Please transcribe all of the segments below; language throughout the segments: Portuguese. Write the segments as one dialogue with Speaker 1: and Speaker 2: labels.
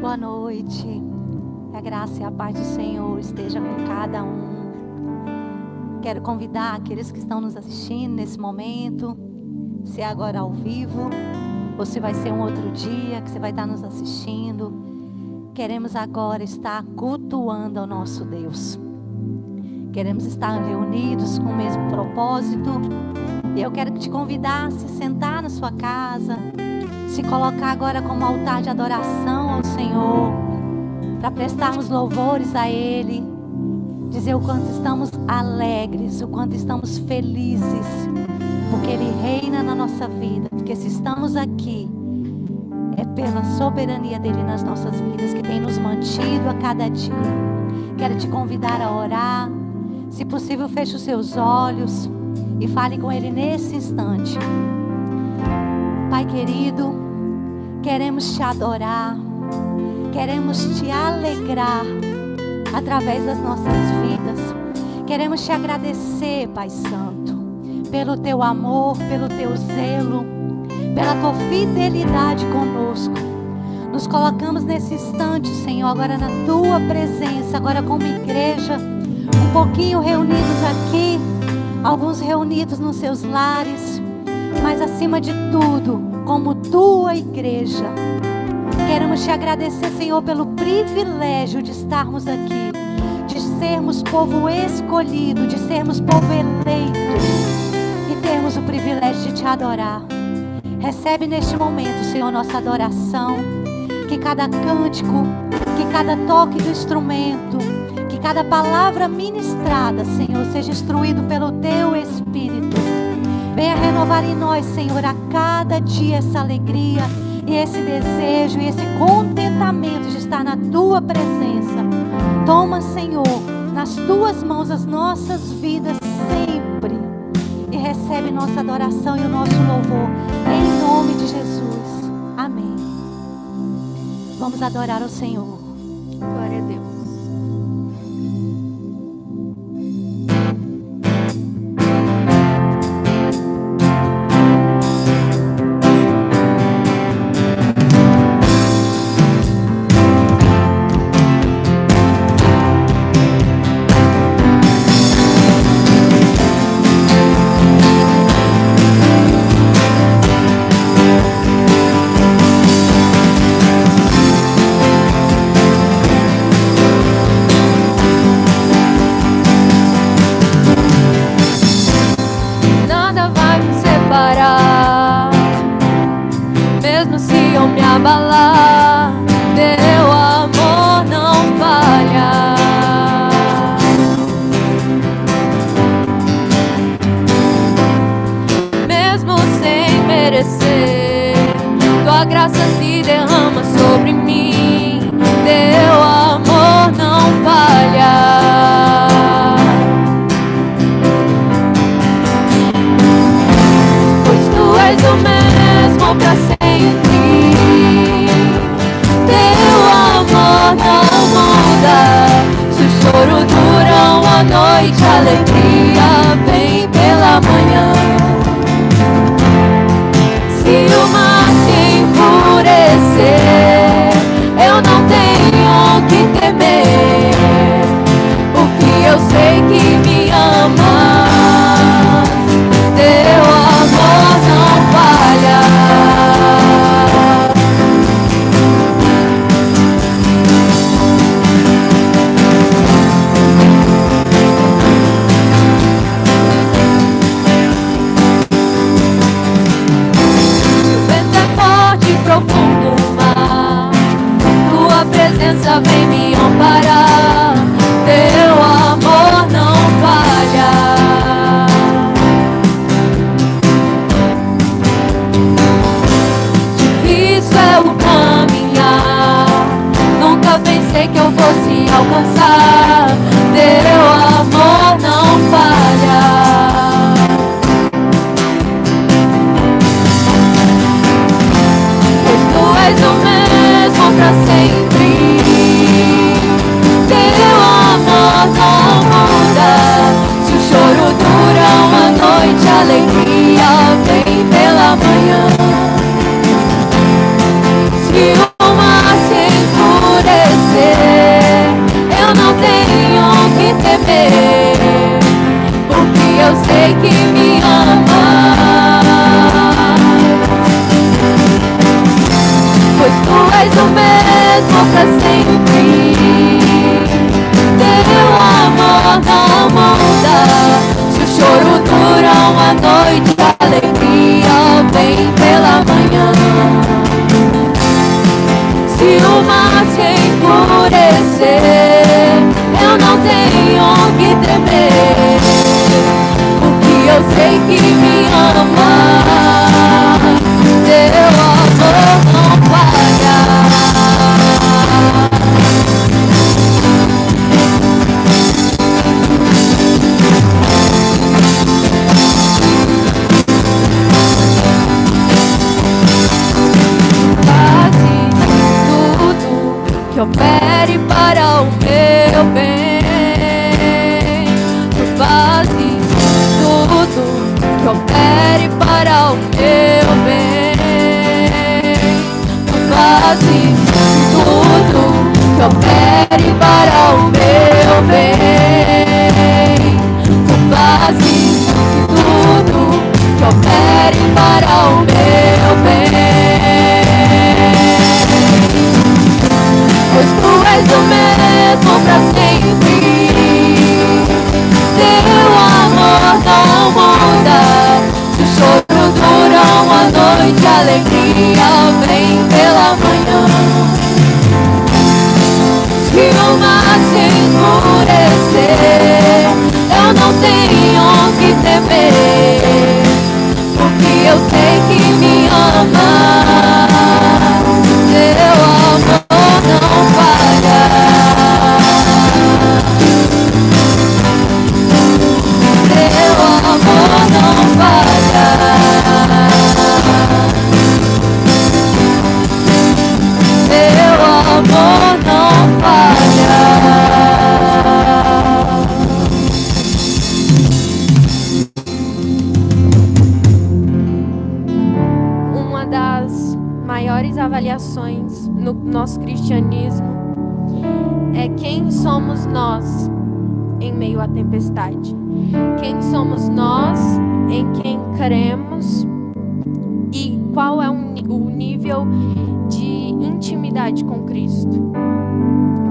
Speaker 1: Boa noite. Que a graça e a paz do Senhor esteja com cada um. Quero convidar aqueles que estão nos assistindo nesse momento, se é agora ao vivo, ou se vai ser um outro dia que você vai estar nos assistindo. Queremos agora estar cultuando ao nosso Deus. Queremos estar reunidos com o mesmo propósito. E eu quero te convidar a se sentar na sua casa, se colocar agora como altar de adoração ao Senhor, para prestarmos louvores a Ele, dizer o quanto estamos alegres, o quanto estamos felizes, porque Ele reina na nossa vida, porque se estamos aqui, é pela soberania dEle nas nossas vidas, que tem nos mantido a cada dia. Quero te convidar a orar, se possível feche os seus olhos e fale com Ele nesse instante. Pai querido, queremos te adorar, queremos te alegrar através das nossas vidas. Queremos te agradecer, Pai Santo, pelo teu amor, pelo teu zelo, pela tua fidelidade conosco. Nos colocamos nesse instante, Senhor, agora na tua presença, agora como igreja, um pouquinho reunidos aqui, alguns reunidos nos seus lares, mas acima de tudo, como tua igreja. Queremos te agradecer, Senhor, pelo privilégio de estarmos aqui, de sermos povo escolhido, de sermos povo eleito e termos o privilégio de te adorar. Recebe neste momento, Senhor, nossa adoração, que cada cântico, que cada toque do instrumento, que cada palavra ministrada, Senhor, seja instruído pelo teu Espírito. Venha renovar em nós, Senhor, a cada dia essa alegria e esse desejo e esse contentamento de estar na tua presença. Toma, Senhor, nas tuas mãos as nossas vidas sempre e recebe nossa adoração e o nosso louvor em nome de Jesus. Amém. Vamos adorar ao Senhor. Glória a Deus.
Speaker 2: Se o mar se
Speaker 1: pra sempre. Teu amor não muda. Se o choro dura uma noite, a alegria vem pela manhã. Se o mar se enfurecer, eu não tenho que temer, porque eu sei que me ama. Teu amor não falha. Que opere para o meu bem. Tu fazes tudo que opere para o meu bem. Tu fazes tudo que opere para o meu bem. Tu fazes tudo que opere para o meu bem. Pois tu és o mesmo pra sempre. Teu amor não muda. Se o choro dura uma noite, a alegria vem pela manhã. Se o mar se enfurecer, eu não tenho que temer, porque eu sei que me amas. Teu amor não falha. Teu amor não falha. Teu amor não falha. Uma das maiores avaliações no nosso cristianismo é quem somos nós em meio à tempestade. Quem somos nós, em quem cremos e qual é o nível de intimidade com Cristo.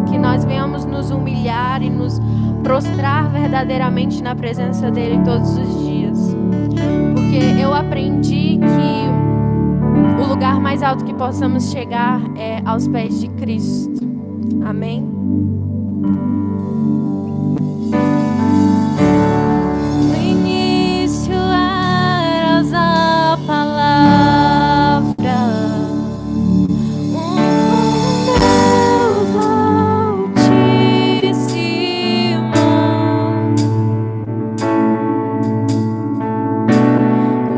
Speaker 1: Que nós venhamos nos humilhar e nos prostrar verdadeiramente na presença dele todos os dias. Porque eu aprendi que o lugar mais alto que possamos chegar é aos pés de Cristo. Amém? No início eras a palavra, Deus Altíssimo.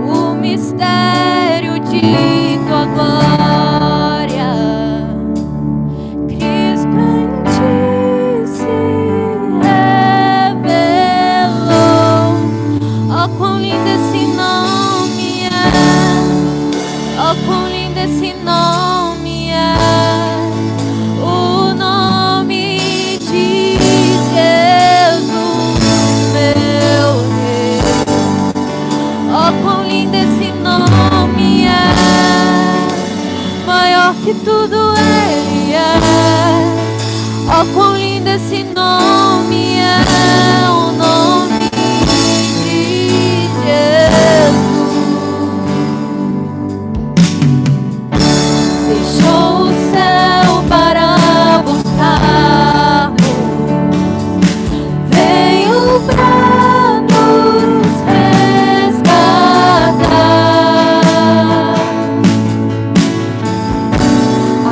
Speaker 1: O mistério de tua glória, Cristo em ti se revelou. Oh, quão lindo esse nome é! Oh, quão lindo esse nome é! O nome de Jesus, meu Rei. Oh, quão lindo esse nome é! Maior que tudo ele é. Oh, quão lindo esse nome é, o nome de Jesus. Deixou o céu para buscar-nos, veio pra nos resgatar.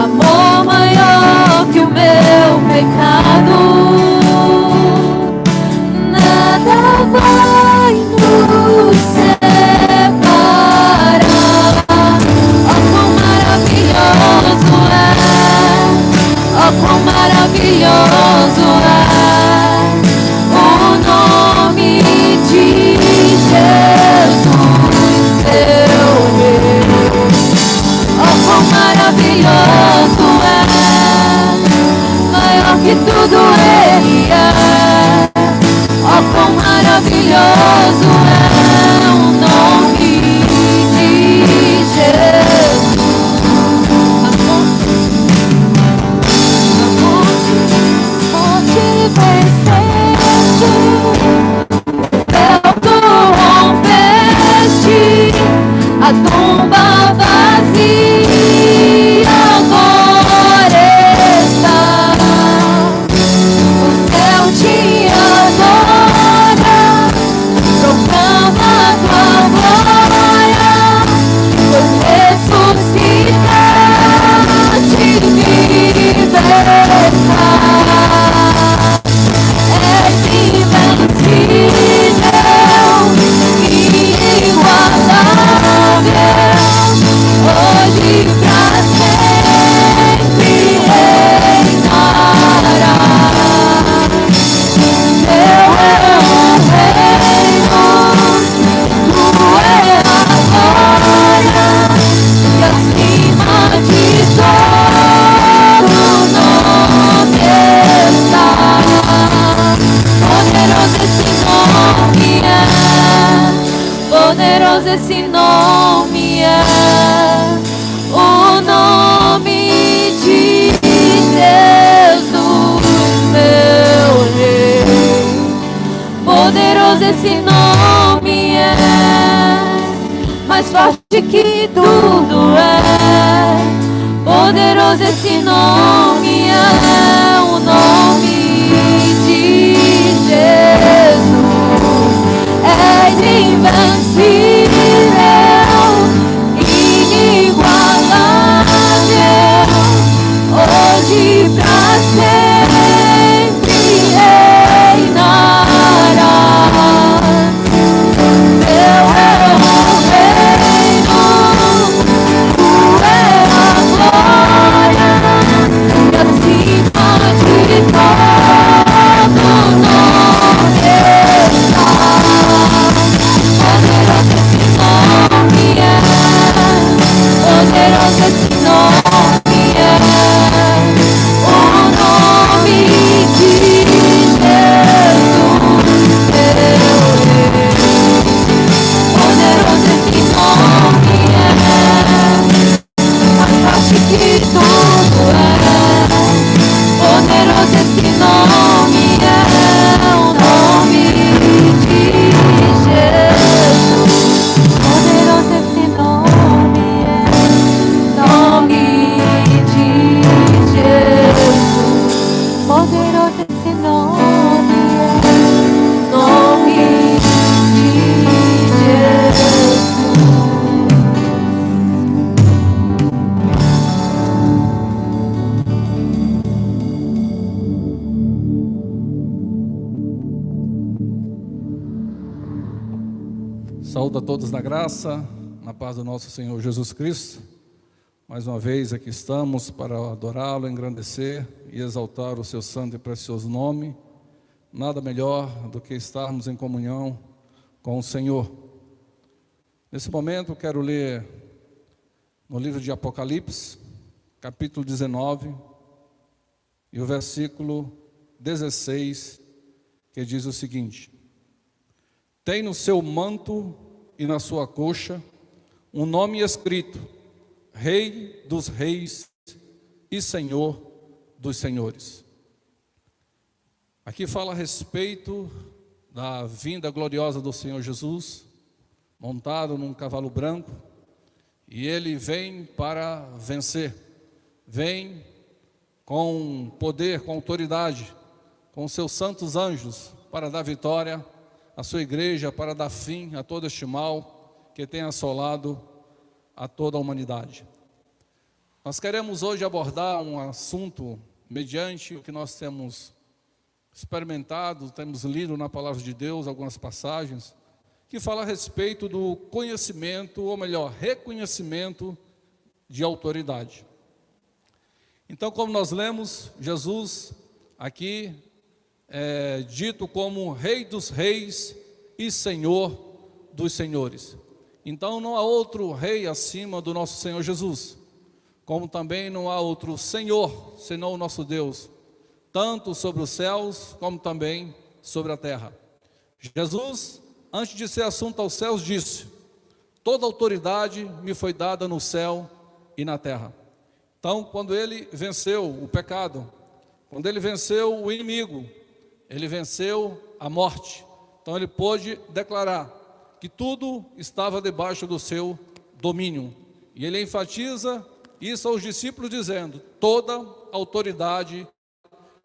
Speaker 1: Amor maior que o meu pecado,
Speaker 2: Jesus, meu Rei. Poderoso esse nome é, mais forte que tudo é. Poderoso esse nome é, o nome de Jesus é invencível, inigualável, hoje pra sempre reinará. Teu é o reino, tu é a glória, e acima de todo nome está. Poderoso esse nome é, poderoso esse nome é, o nome de Jesus, meu Rei. Poderoso esse nome é, mais forte que tudo é. Poderoso esse nome é, o nome de Jesus. Poderoso esse nome é, nome de Jesus. Poderoso esse nome é, nome de Jesus.
Speaker 3: Saúdo a todos na graça, na paz do nosso Senhor Jesus Cristo. Mais uma vez aqui estamos para adorá-lo, engrandecer e exaltar o seu santo e precioso nome. Nada melhor do que estarmos em comunhão com o Senhor. Nesse momento quero ler no livro de Apocalipse, capítulo 19, e o versículo 16, que diz o seguinte: tem no seu manto e na sua coxa um nome escrito: Rei dos Reis e Senhor dos Senhores. Aqui fala a respeito da vinda gloriosa do Senhor Jesus, montado num cavalo branco, e ele vem para vencer, vem com poder, com autoridade, com seus santos anjos, para dar vitória à sua igreja, para dar fim a todo este mal que tem assolado a toda a humanidade. Nós queremos hoje abordar um assunto mediante o que nós temos experimentado, temos lido na palavra de Deus algumas passagens que fala a respeito do conhecimento, ou melhor, reconhecimento de autoridade. Então, como nós lemos, Jesus aqui é dito como Rei dos Reis e Senhor dos Senhores. Então não há outro rei acima do nosso Senhor Jesus, como também não há outro Senhor senão o nosso Deus, tanto sobre os céus como também sobre a terra. Jesus, antes de ser assunto aos céus, disse: toda autoridade me foi dada no céu e na terra. Então, quando ele venceu o pecado, quando ele venceu o inimigo, ele venceu a morte. Então ele pôde declarar que tudo estava debaixo do seu domínio. E ele enfatiza isso aos discípulos dizendo: toda autoridade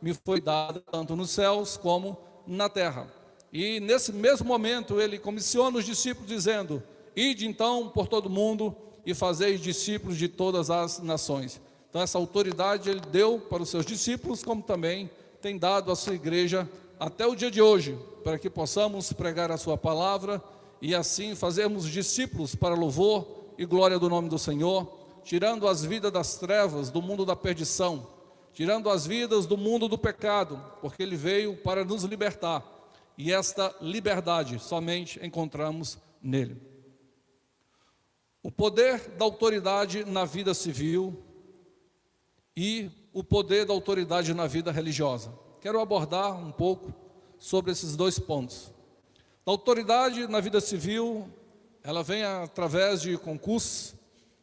Speaker 3: me foi dada, tanto nos céus como na terra. E nesse mesmo momento ele comissiona os discípulos dizendo: ide então por todo mundo e fazeis discípulos de todas as nações. Então essa autoridade ele deu para os seus discípulos, como também tem dado à sua igreja até o dia de hoje, para que possamos pregar a sua palavra e assim fazermos discípulos para louvor e glória do nome do Senhor, tirando as vidas das trevas, do mundo da perdição, tirando as vidas do mundo do pecado, porque ele veio para nos libertar, e esta liberdade somente encontramos nele. O poder da autoridade na vida civil e o poder da autoridade na vida religiosa. Quero abordar um pouco sobre esses dois pontos. A autoridade na vida civil, ela vem através de concursos.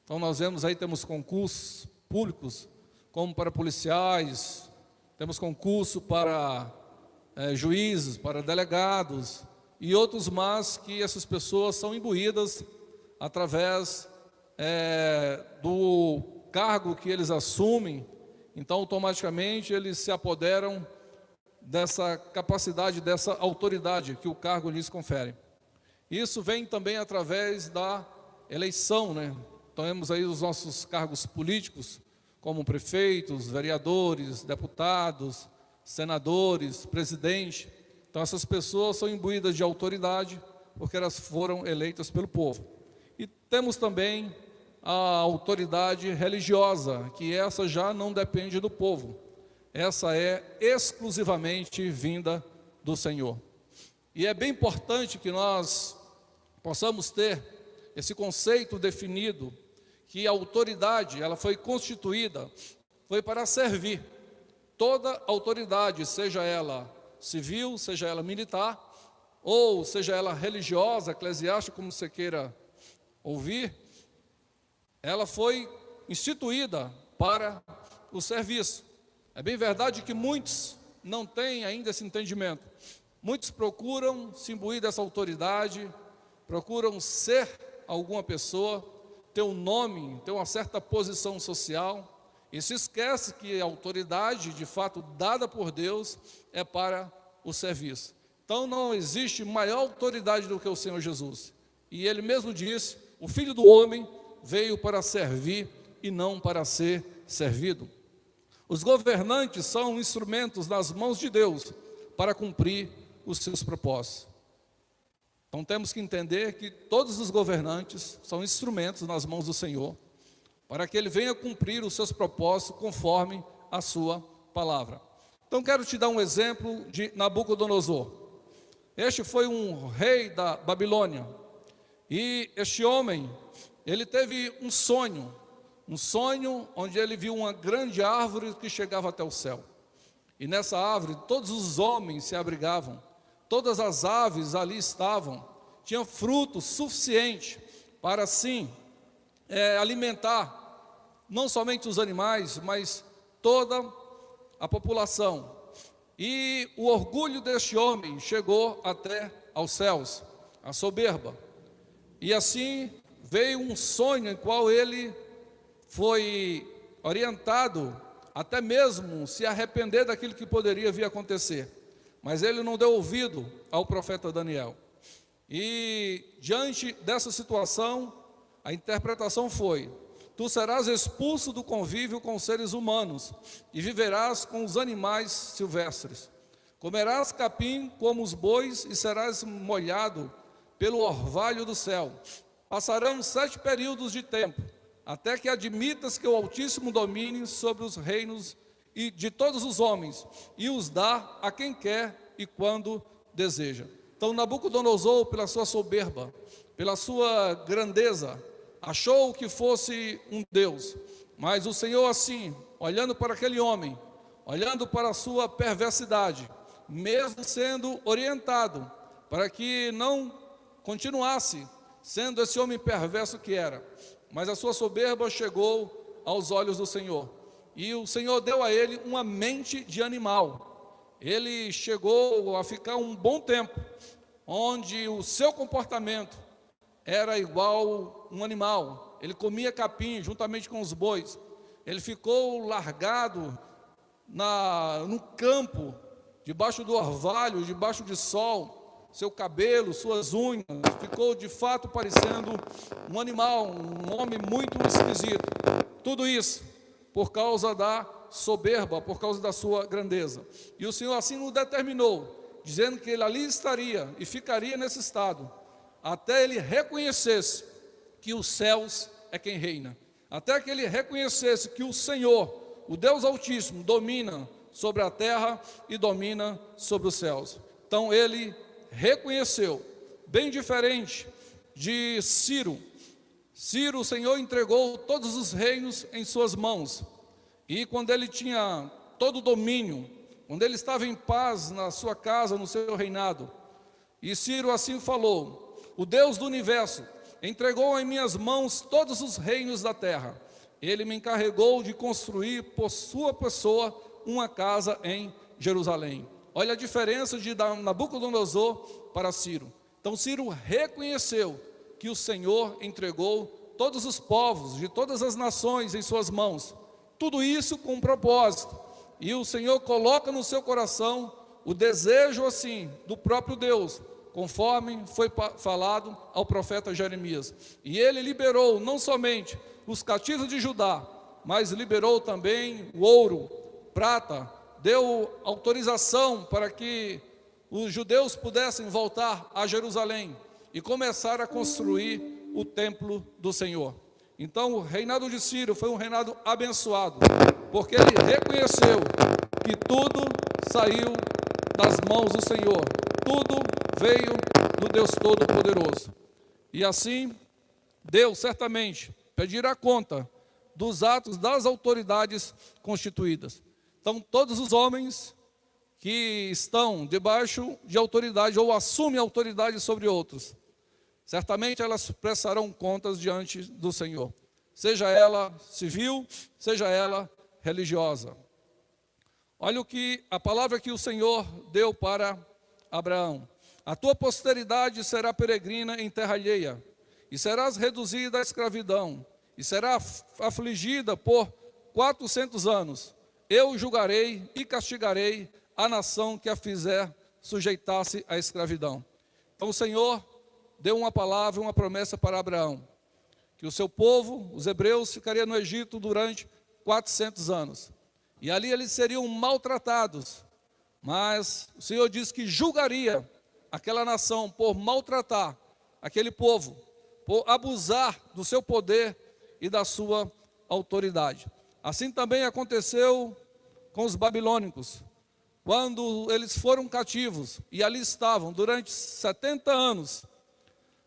Speaker 3: Então nós vemos aí, temos concursos públicos como para policiais, temos concurso para juízes, para delegados e outros mais, que essas pessoas são imbuídas através do cargo que eles assumem. Então automaticamente eles se apoderam dessa capacidade, dessa autoridade que o cargo lhes confere. Isso vem também através da eleição, né? Temos aí os nossos cargos políticos, como prefeitos, vereadores, deputados, senadores, presidente. Então essas pessoas são imbuídas de autoridade, porque elas foram eleitas pelo povo. E temos também a autoridade religiosa, que essa já não depende do povo. Essa é exclusivamente vinda do Senhor. E é bem importante que nós possamos ter esse conceito definido, que a autoridade, ela foi constituída, foi para servir. Toda autoridade, seja ela civil, seja ela militar, ou seja ela religiosa, eclesiástica, como você queira ouvir, ela foi instituída para o serviço. É bem verdade que muitos não têm ainda esse entendimento. Muitos procuram se imbuir dessa autoridade, procuram ser alguma pessoa, ter um nome, ter uma certa posição social, e se esquece que a autoridade, de fato, dada por Deus, é para o serviço. Então não existe maior autoridade do que o Senhor Jesus. E Ele mesmo disse, o Filho do Homem veio para servir e não para ser servido. Os governantes são instrumentos nas mãos de Deus para cumprir os seus propósitos. Então temos que entender que todos os governantes são instrumentos nas mãos do Senhor, para que Ele venha cumprir os seus propósitos conforme a sua palavra. Então quero te dar um exemplo de Nabucodonosor. Este foi um rei da Babilônia, e este homem, ele teve um sonho onde ele viu uma grande árvore que chegava até o céu. E nessa árvore todos os homens se abrigavam, todas as aves ali estavam, tinham fruto suficiente para assim alimentar não somente os animais, mas toda a população. E o orgulho deste homem chegou até aos céus, a soberba. E assim veio um sonho em qual ele foi orientado até mesmo se arrepender daquilo que poderia vir a acontecer. Mas ele não deu ouvido ao profeta Daniel. E diante dessa situação, a interpretação foi: tu serás expulso do convívio com os seres humanos e viverás com os animais silvestres. Comerás capim como os bois e serás molhado pelo orvalho do céu. Passarão 7 períodos de tempo, até que admitas que o Altíssimo domine sobre os reinos e de todos os homens, e os dá a quem quer e quando deseja. Então Nabucodonosor, pela sua soberba, pela sua grandeza, achou que fosse um Deus. Mas o Senhor assim, olhando para aquele homem, olhando para a sua perversidade, mesmo sendo orientado para que não continuasse sendo esse homem perverso que era, mas a sua soberba chegou aos olhos do Senhor, e o Senhor deu a ele uma mente de animal. Ele chegou a ficar um bom tempo, onde o seu comportamento era igual um animal. Ele comia capim juntamente com os bois. Ele ficou largado no campo, debaixo do orvalho, debaixo de sol. Seu cabelo, suas unhas, ficou de fato parecendo um animal, um homem muito esquisito. Tudo isso por causa da soberba, por causa da sua grandeza. E o Senhor assim o determinou, dizendo que ele ali estaria e ficaria nesse estado, até ele reconhecesse que os céus é quem reina, até que ele reconhecesse que o Senhor, o Deus Altíssimo, domina sobre a terra e domina sobre os céus. Então ele reconheceu, bem diferente de Ciro. Ciro, o Senhor entregou todos os reinos em suas mãos, e quando ele tinha todo o domínio, quando ele estava em paz na sua casa, no seu reinado, e Ciro assim falou: o Deus do universo entregou em minhas mãos todos os reinos da terra. ele me encarregou de construir por sua pessoa uma casa em Jerusalém. Olha a diferença de Nabucodonosor para Ciro. Então Ciro reconheceu que o Senhor entregou todos os povos de todas as nações em suas mãos. Tudo isso com um propósito. E o Senhor coloca no seu coração o desejo assim do próprio Deus, conforme foi falado ao profeta Jeremias. E ele liberou não somente os cativos de Judá, mas liberou também o ouro, prata, deu autorização para que os judeus pudessem voltar a Jerusalém e começar a construir o templo do Senhor. Então o reinado de Ciro foi um reinado abençoado, porque ele reconheceu que tudo saiu das mãos do Senhor, tudo veio do Deus Todo-Poderoso. E assim, Deus certamente pedirá conta dos atos das autoridades constituídas. Então, todos os homens que estão debaixo de autoridade ou assumem autoridade sobre outros, certamente elas prestarão contas diante do Senhor, seja ela civil, seja ela religiosa. Olha o que a palavra que o Senhor deu para Abraão: a tua posteridade será peregrina em terra alheia, e serás reduzida à escravidão, e será afligida por 400 anos. Eu julgarei e castigarei a nação que a fizer sujeitar-se à escravidão. Então o Senhor deu uma palavra, uma promessa para Abraão, que o seu povo, os hebreus, ficaria no Egito durante 400 anos. E ali eles seriam maltratados, mas o Senhor disse que julgaria aquela nação por maltratar aquele povo, por abusar do seu poder e da sua autoridade. Assim também aconteceu com os babilônicos, quando eles foram cativos e ali estavam durante 70 anos.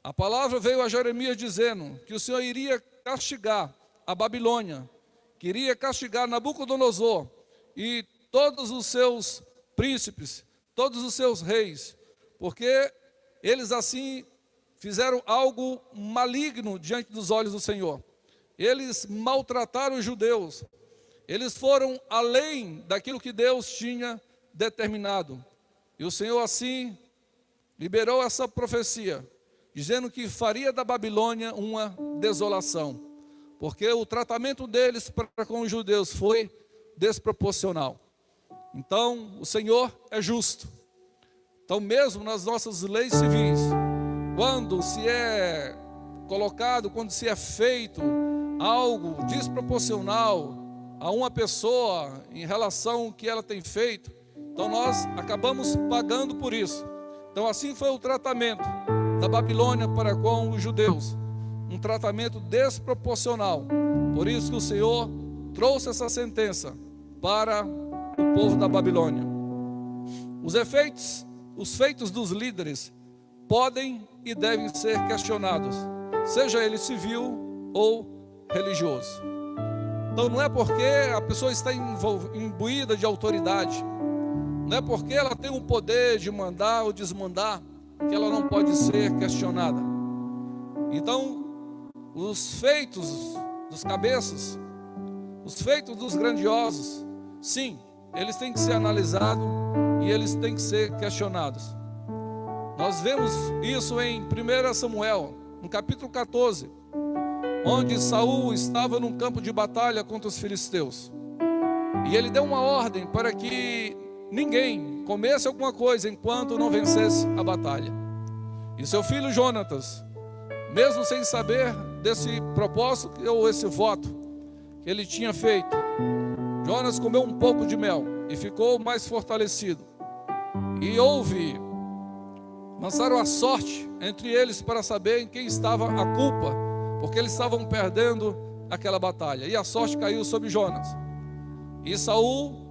Speaker 3: A palavra veio a Jeremias dizendo que o Senhor iria castigar a Babilônia, que iria castigar Nabucodonosor e todos os seus príncipes, todos os seus reis, porque eles assim fizeram algo maligno diante dos olhos do Senhor. Eles maltrataram os judeus, eles foram além daquilo que Deus tinha determinado. E o Senhor assim liberou essa profecia, dizendo que faria da Babilônia uma desolação, porque o tratamento deles para com os judeus foi desproporcional. Então o Senhor é justo. Então mesmo nas nossas leis civis, quando se é colocado, quando se é feito algo desproporcional a uma pessoa em relação ao que ela tem feito, então nós acabamos pagando por isso. Então assim foi o tratamento da Babilônia para com os judeus, um tratamento desproporcional. Por isso que o Senhor trouxe essa sentença para o povo da Babilônia. Os feitos dos líderes podem e devem ser questionados, seja ele civil ou religioso. Então não é porque a pessoa está imbuída de autoridade, não é porque ela tem o poder de mandar ou desmandar, que ela não pode ser questionada. Então, os feitos dos cabeças, os feitos dos grandiosos, sim, eles têm que ser analisados e eles têm que ser questionados. Nós vemos isso em 1 Samuel, no capítulo 14, onde Saul estava num campo de batalha contra os filisteus. E ele deu uma ordem para que ninguém comesse alguma coisa enquanto não vencesse a batalha. E seu filho Jonatas, mesmo sem saber desse propósito ou esse voto que ele tinha feito, Jonas comeu um pouco de mel e ficou mais fortalecido. E lançaram a sorte entre eles para saber em quem estava a culpa, porque eles estavam perdendo aquela batalha. E a sorte caiu sobre Jonas. E Saul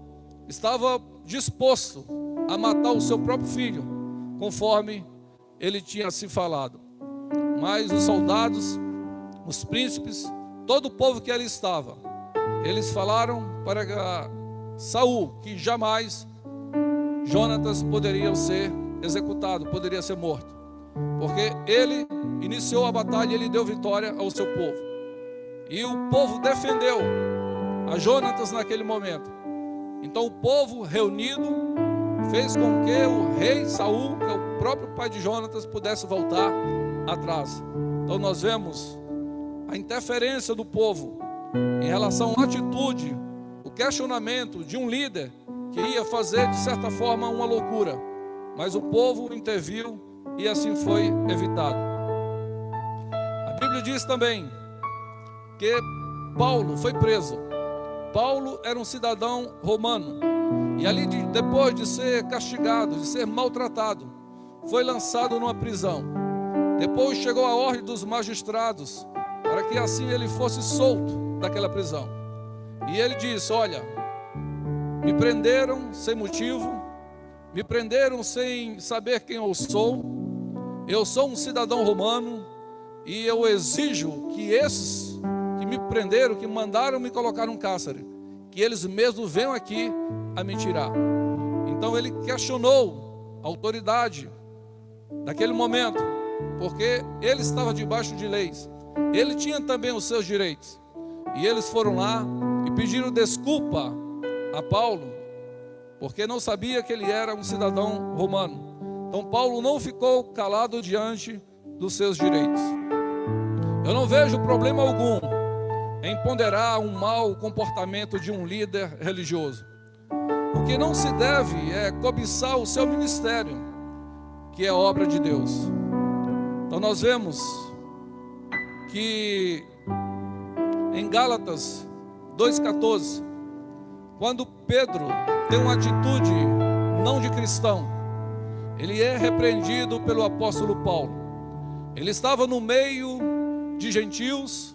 Speaker 3: estava disposto a matar o seu próprio filho, conforme ele tinha se falado. Mas os soldados, os príncipes, todo o povo que ali estava, eles falaram para Saul que jamais Jonatas poderia ser executado, poderia ser morto, porque ele iniciou a batalha e ele deu vitória ao seu povo. E o povo defendeu a Jonatas naquele momento. Então o povo reunido fez com que o rei Saul, que é o próprio pai de Jonatas, pudesse voltar atrás. Então nós vemos a interferência do povo em relação à atitude, o questionamento de um líder que ia fazer de certa forma uma loucura, mas o povo interviu e assim foi evitado. A Bíblia diz também que Paulo foi preso. Paulo era um cidadão romano e ali depois de ser castigado, de ser maltratado, foi lançado numa prisão. Depois chegou a ordem dos magistrados para que assim ele fosse solto daquela prisão. E ele disse: olha, me prenderam sem motivo, me prenderam sem saber quem eu sou um cidadão romano e eu exijo que esses que me prenderam, que mandaram me colocar num cárcere, que eles mesmos venham aqui a me tirar. Então ele questionou a autoridade naquele momento, porque ele estava debaixo de leis, ele tinha também os seus direitos, e eles foram lá e pediram desculpa a Paulo, porque não sabia que ele era um cidadão romano. Então Paulo não ficou calado diante dos seus direitos. Eu não vejo problema algum em ponderar um mau comportamento de um líder religioso. O que não se deve é cobiçar o seu ministério, que é obra de Deus. Então nós vemos que em Gálatas 2,14, quando Pedro tem uma atitude não de cristão, ele é repreendido pelo apóstolo Paulo. Ele estava no meio de gentios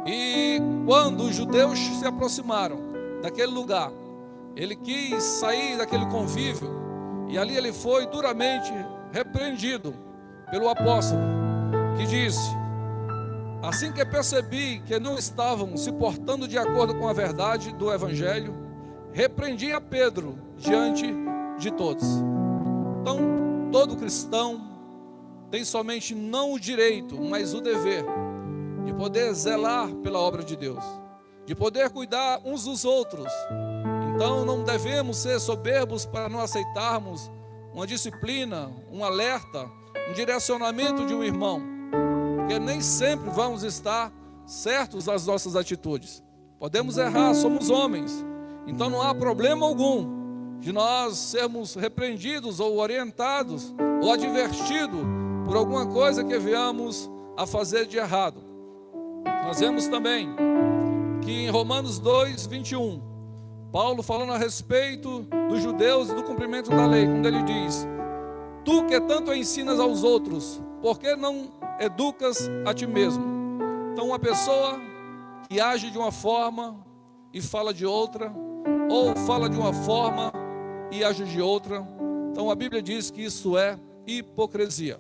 Speaker 3: e quando os judeus se aproximaram daquele lugar, ele quis sair daquele convívio e ali ele foi duramente repreendido pelo apóstolo, que disse: assim que percebi que não estavam se portando de acordo com a verdade do evangelho, repreendi a Pedro diante de todos. Então, todo cristão tem somente não o direito, mas o dever de poder zelar pela obra de Deus, de poder cuidar uns dos outros. Então, não devemos ser soberbos para não aceitarmos uma disciplina, um alerta, um direcionamento de um irmão, porque nem sempre vamos estar certos das nossas atitudes. Podemos errar, somos homens. Então não há problema algum de nós sermos repreendidos ou orientados ou advertidos por alguma coisa que venhamos a fazer de errado. Nós vemos também que em Romanos 2:21, Paulo falando a respeito dos judeus e do cumprimento da lei, quando ele diz: tu que tanto ensinas aos outros, por que não educas a ti mesmo? Então uma pessoa que age de uma forma e fala de outra, ou fala de uma forma e age de outra, então a Bíblia diz que isso é hipocrisia.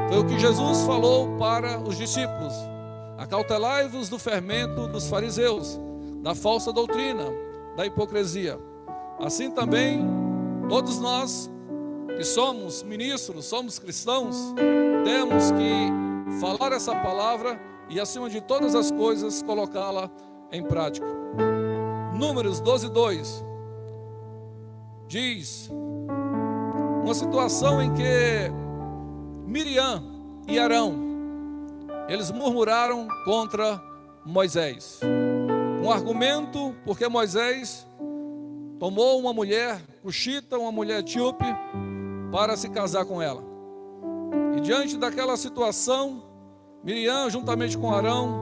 Speaker 3: Foi o que Jesus falou para os discípulos: acautelai-vos do fermento dos fariseus, da falsa doutrina, da hipocrisia. Assim também todos nós que somos ministros, somos cristãos, temos que falar essa palavra e acima de todas as coisas colocá-la em prática. Números 12:2 diz uma situação em que Miriam e Arão, eles murmuraram contra Moisés. Um argumento porque Moisés tomou uma mulher cuxita, uma mulher etíope, para se casar com ela. E diante daquela situação, Miriam, juntamente com Arão,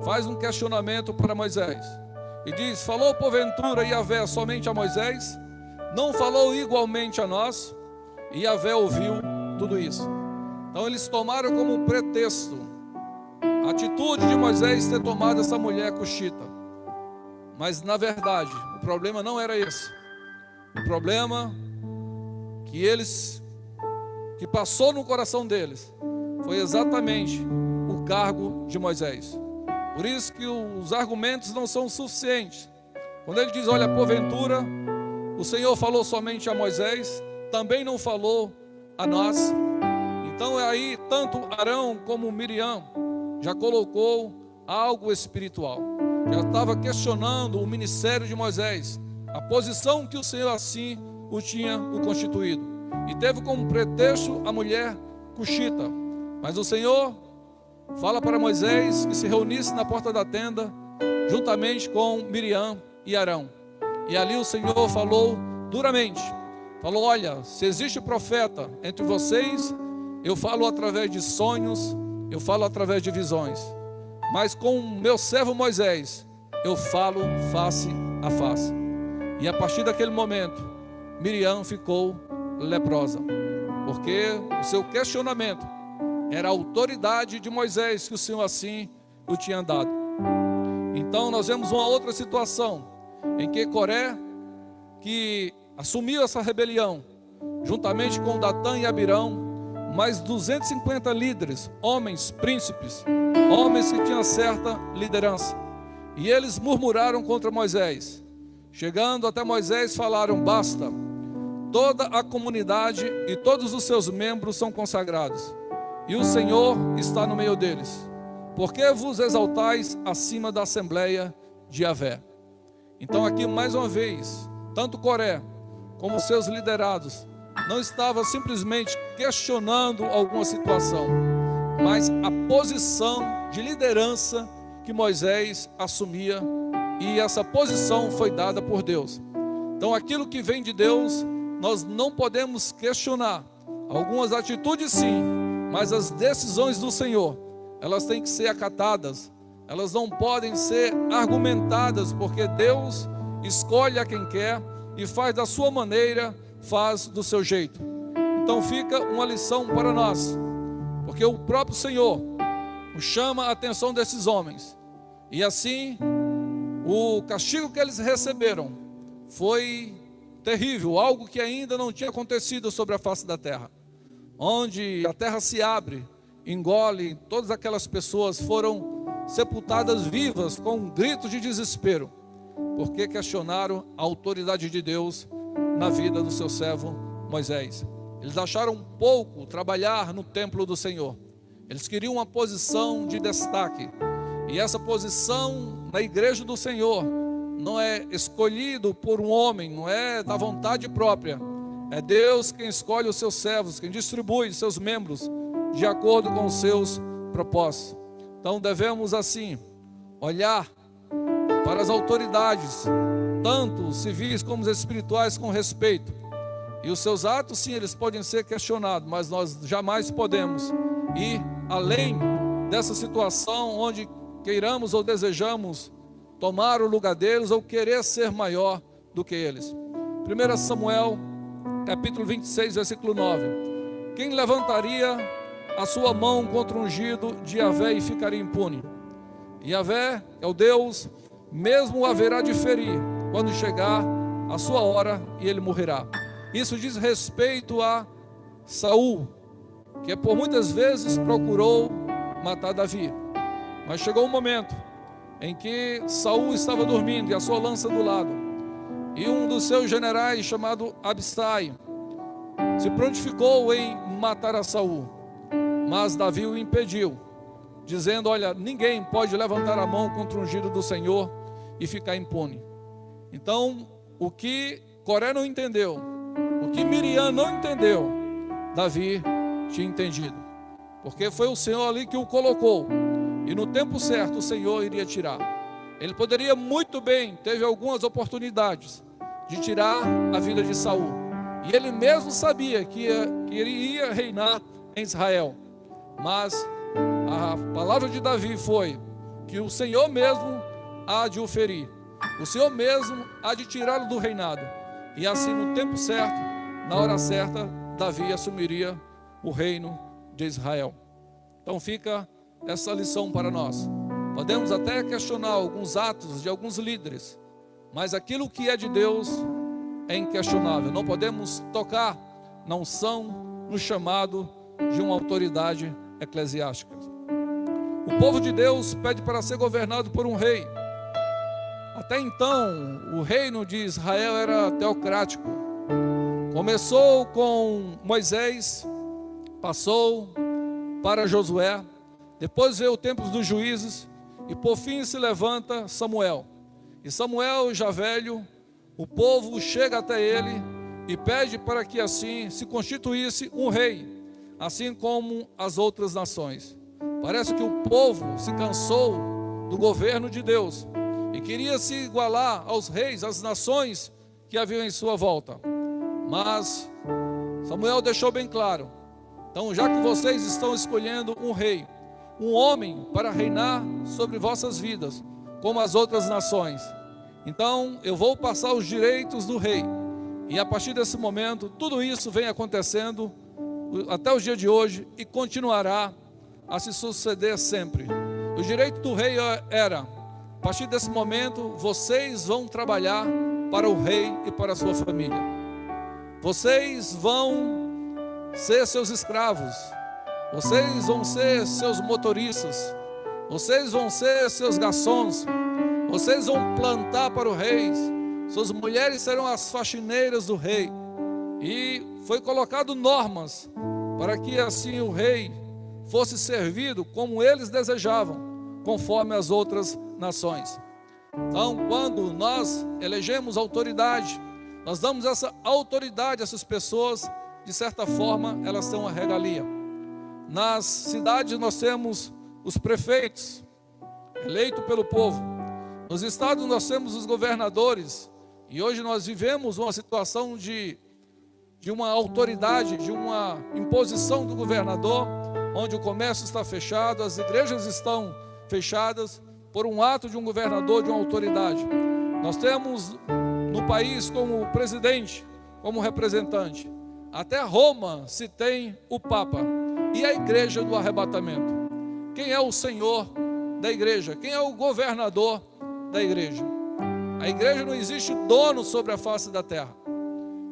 Speaker 3: faz um questionamento para Moisés e diz: falou porventura Yahvé somente a Moisés? Não falou igualmente a nós? E Yahvé ouviu tudo isso. Então eles tomaram como um pretexto a atitude de Moisés ter tomado essa mulher cuxita. Mas na verdade, o problema não era esse. O problema que passou no coração deles foi exatamente o cargo de Moisés. Por isso que os argumentos não são suficientes. Quando ele diz: olha, porventura o Senhor falou somente a Moisés, também não falou a nós. Então aí tanto Arão como Miriam já colocou algo espiritual. Já estava questionando o ministério de Moisés, a posição que o Senhor assim o tinha constituído. E teve como pretexto a mulher cuxita. Mas o Senhor fala para Moisés que se reunisse na porta da tenda, juntamente com Miriam e Arão. E ali o Senhor falou duramente. Falou: olha, se existe profeta entre vocês, eu falo através de sonhos, eu falo através de visões. Mas com o meu servo Moisés, eu falo face a face. E a partir daquele momento, Miriam ficou leprosa, porque o seu questionamento era a autoridade de Moisés que o Senhor assim o tinha dado. Então nós vemos uma outra situação em que Coré, que assumiu essa rebelião, juntamente com Datã e Abirão, mais 250 líderes, homens, príncipes, homens que tinham certa liderança, e eles murmuraram contra Moisés. Chegando até Moisés, falaram: basta, toda a comunidade e todos os seus membros são consagrados, e o Senhor está no meio deles. Por que vos exaltais acima da assembleia de Yahvé? Então aqui mais uma vez, tanto Coré como seus liderados não estavam simplesmente questionando alguma situação, mas a posição de liderança que Moisés assumia, e essa posição foi dada por Deus. Então aquilo que vem de Deus, nós não podemos questionar. Algumas atitudes sim, mas as decisões do Senhor, elas têm que ser acatadas, elas não podem ser argumentadas, porque Deus escolhe a quem quer e faz da sua maneira, faz do seu jeito. Então fica uma lição para nós, porque o próprio Senhor chama a atenção desses homens, e assim o castigo que eles receberam foi terrível, algo que ainda não tinha acontecido sobre a face da terra, onde a terra se abre, engole, todas aquelas pessoas foram sepultadas vivas com um grito de desespero, porque questionaram a autoridade de Deus na vida do seu servo Moisés. Eles acharam pouco trabalhar no templo do Senhor, eles queriam uma posição de destaque, e essa posição na igreja do Senhor não é escolhido por um homem, não é da vontade própria, é Deus quem escolhe os seus servos, quem distribui seus membros de acordo com os seus propósitos. Então devemos assim olhar para as autoridades, tanto civis como espirituais, com respeito. E os seus atos, sim, eles podem ser questionados, mas nós jamais podemos ir além dessa situação onde queiramos ou desejamos tomar o lugar deles ou querer ser maior do que eles. 1 Samuel, capítulo 26, versículo 9. Quem levantaria a sua mão contra o ungido de Yahvé e ficaria impune? Yahvé é o Deus, mesmo o haverá de ferir quando chegar a sua hora e ele morrerá. Isso diz respeito a Saul, que por muitas vezes procurou matar Davi, mas chegou um momento em que Saul estava dormindo e a sua lança do lado, e um dos seus generais, chamado Abissai, se prontificou em matar a Saul, mas Davi o impediu, dizendo: olha, ninguém pode levantar a mão contra o ungido do Senhor e ficar impune. Então, o que Coré não entendeu, o que Miriam não entendeu, Davi tinha entendido, porque foi o Senhor ali que o colocou, e no tempo certo o Senhor iria tirar. Ele poderia muito bem, teve algumas oportunidades de tirar a vida de Saul, e ele mesmo sabia que ele ia reinar em Israel, mas a palavra de Davi foi que o Senhor mesmo há de o ferir, o Senhor mesmo há de tirá-lo do reinado, e assim no tempo certo, na hora certa, Davi assumiria o reino de Israel. Então fica essa lição para nós. Podemos até questionar alguns atos de alguns líderes, mas aquilo que é de Deus é inquestionável. Não podemos tocar na unção, no chamado de uma autoridade eclesiástica. O povo de Deus pede para ser governado por um rei. Até então, o reino de Israel era teocrático. Começou com Moisés, passou para Josué, depois veio o tempo dos juízes, E por fim se levanta Samuel. E Samuel, já velho, o povo chega até ele e pede para que assim se constituísse um rei, assim como as outras nações. Parece que o povo se cansou do governo de Deus e queria se igualar aos reis, às nações que haviam em sua volta. Mas Samuel deixou bem claro: então, já que vocês estão escolhendo um rei, um homem para reinar sobre vossas vidas, como as outras nações, então eu vou passar os direitos do rei. E a partir desse momento, tudo isso vem acontecendo até o dia de hoje e continuará a se suceder sempre. O direito do rei era: a partir desse momento, vocês vão trabalhar para o rei e para a sua família. Vocês vão ser seus escravos. Vocês vão ser seus motoristas. Vocês vão ser seus garçons. Vocês vão plantar para o rei. Suas mulheres serão as faxineiras do rei. E foi colocado normas para que assim o rei fosse servido como eles desejavam, conforme as outras nações. Então, quando nós elegemos autoridade, nós damos essa autoridade a essas pessoas. De certa forma, elas têm uma regalia. Nas cidades nós temos os prefeitos, eleitos pelo povo. Nos estados nós temos os governadores. E hoje nós vivemos uma situação de uma autoridade, de uma imposição do governador, onde o comércio está fechado, as igrejas estão fechadas por um ato de um governador, de uma autoridade. Nós temos no país como presidente, como representante. Até Roma se tem o Papa. E a igreja do arrebatamento? Quem é o Senhor da igreja? Quem é o governador da igreja? A igreja não existe dono sobre a face da terra.